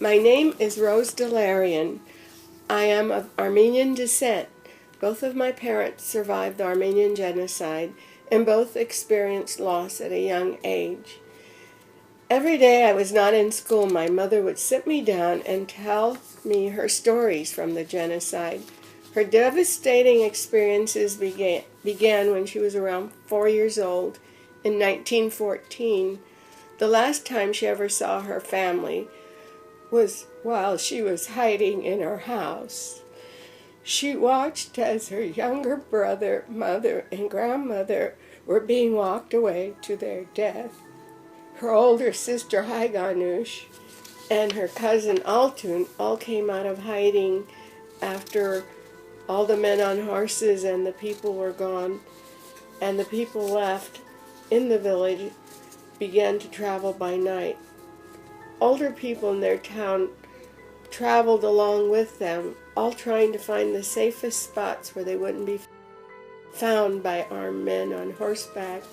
My name is Rose Dolarian. I am of Armenian descent. Both of my parents survived the Armenian Genocide, and both experienced loss at a young age. Every day I was not in school, my mother would sit me down and tell me her stories from the genocide. Her devastating experiences began when she was around 4 years old in 1914. The last time she ever saw her family was while she was hiding in her house. She watched as her younger brother, mother, and grandmother were being walked away to their death. Her older sister Haiganush and her cousin Altun all came out of hiding after all the men on horses and the people were gone, and the people left in the village began to travel by night. Older people in their town traveled along with them, all trying to find the safest spots where they wouldn't be found by armed men on horseback.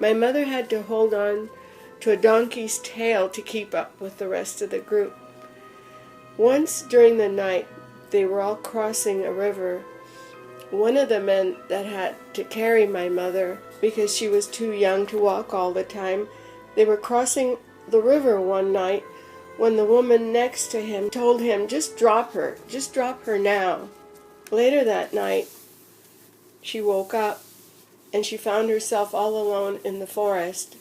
My mother had to hold on to a donkey's tail to keep up with the rest of the group. Once during the night, they were all crossing a river. One of the men that had to carry my mother, because she was too young to walk all the time, they were crossing the river one night when the woman next to him told him, just drop her now. Later that night, she woke up and she found herself all alone in the forest.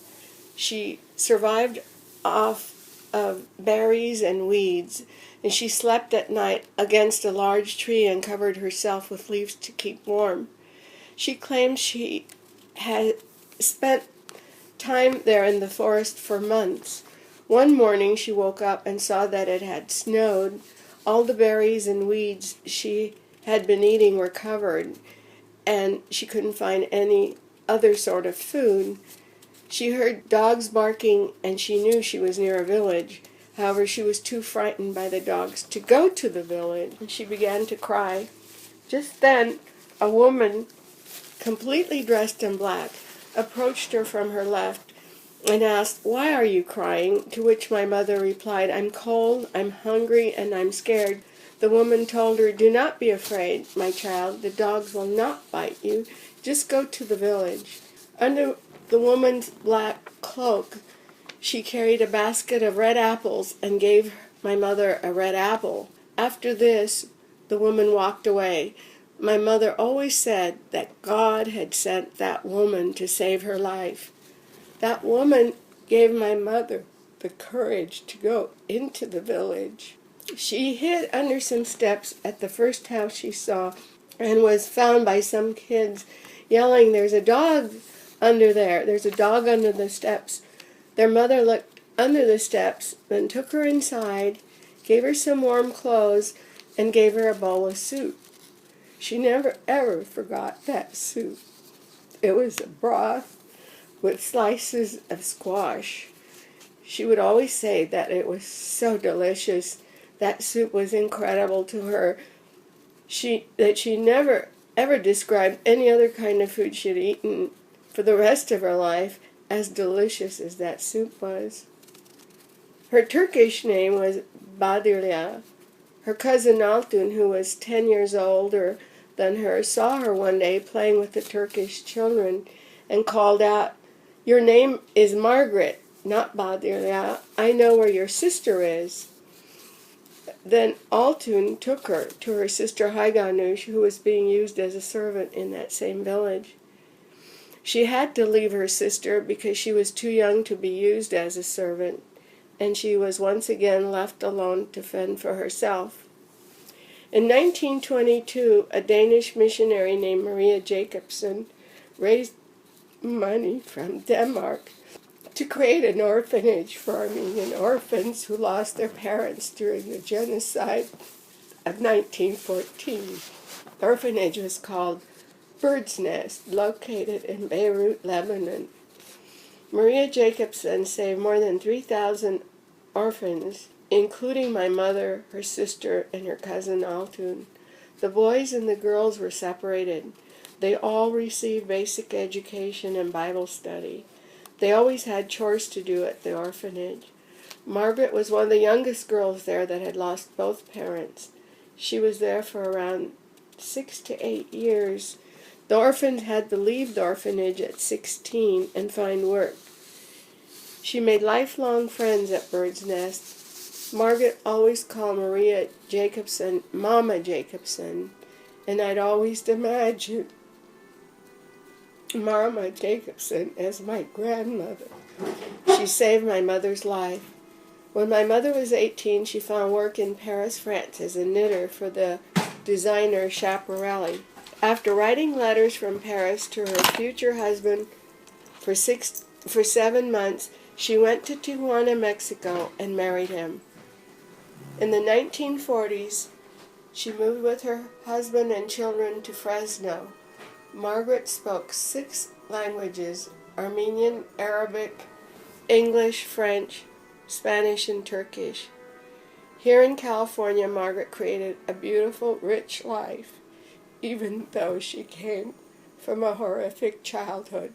She survived off of berries and weeds, and she slept at night against a large tree and covered herself with leaves to keep warm. She claimed she had spent time there in the forest for months. One morning she woke up and saw that it had snowed. All the berries and weeds she had been eating were covered, and she couldn't find any other sort of food. She heard dogs barking, and she knew she was near a village. However, she was too frightened by the dogs to go to the village, and she began to cry. Just then, a woman, completely dressed in black, approached her from her left and asked, "Why are you crying?" To which my mother replied, "I'm cold, I'm hungry, and I'm scared." The woman told her, "Do not be afraid, my child. The dogs will not bite you. Just go to the village." Under the woman's black cloak, she carried a basket of red apples and gave my mother a red apple. After this, the woman walked away. My mother always said that God had sent that woman to save her life. That woman gave my mother the courage to go into the village. She hid under some steps at the first house she saw and was found by some kids yelling, "There's a dog under there. There's a dog under the steps." Their mother looked under the steps, then took her inside, gave her some warm clothes, and gave her a bowl of soup. She never ever forgot that soup. It was a broth with slices of squash. She would always say that it was so delicious. That soup was incredible to her. She never ever described any other kind of food she had eaten for the rest of her life as delicious as that soup was. Her Turkish name was Badirlia. Her cousin Altun, who was 10 years older than her, saw her one day playing with the Turkish children and called out, "Your name is Margaret, not Badirlia. I know where your sister is." Then Altun took her to her sister Haiganush, who was being used as a servant in that same village. She had to leave her sister because she was too young to be used as a servant, and she was once again left alone to fend for herself. In 1922, a Danish missionary named Maria Jacobsen raised money from Denmark to create an orphanage for Armenian orphans who lost their parents during the genocide of 1914. The orphanage was called Bird's Nest, located in Beirut, Lebanon. Maria Jacobsen saved more than 3,000 orphans, including my mother, her sister, and her cousin Altun. The boys and the girls were separated. They all received basic education and Bible study. They always had chores to do at the orphanage. Margaret was one of the youngest girls there that had lost both parents. She was there for around 6 to 8 years. The orphans had to leave the orphanage at 16 and find work. She made lifelong friends at Bird's Nest. Margaret always called Maria Jacobson Mama Jacobson, and I'd always imagined Mama Jacobson as my grandmother. She saved my mother's life. When my mother was 18, she found work in Paris, France as a knitter for the designer Schiaparelli. After writing letters from Paris to her future husband for 7 months, she went to Tijuana, Mexico, and married him. In the 1940s, she moved with her husband and children to Fresno. Margaret spoke 6 languages: Armenian, Arabic, English, French, Spanish, and Turkish. Here in California, Margaret created a beautiful, rich life, even though she came from a horrific childhood.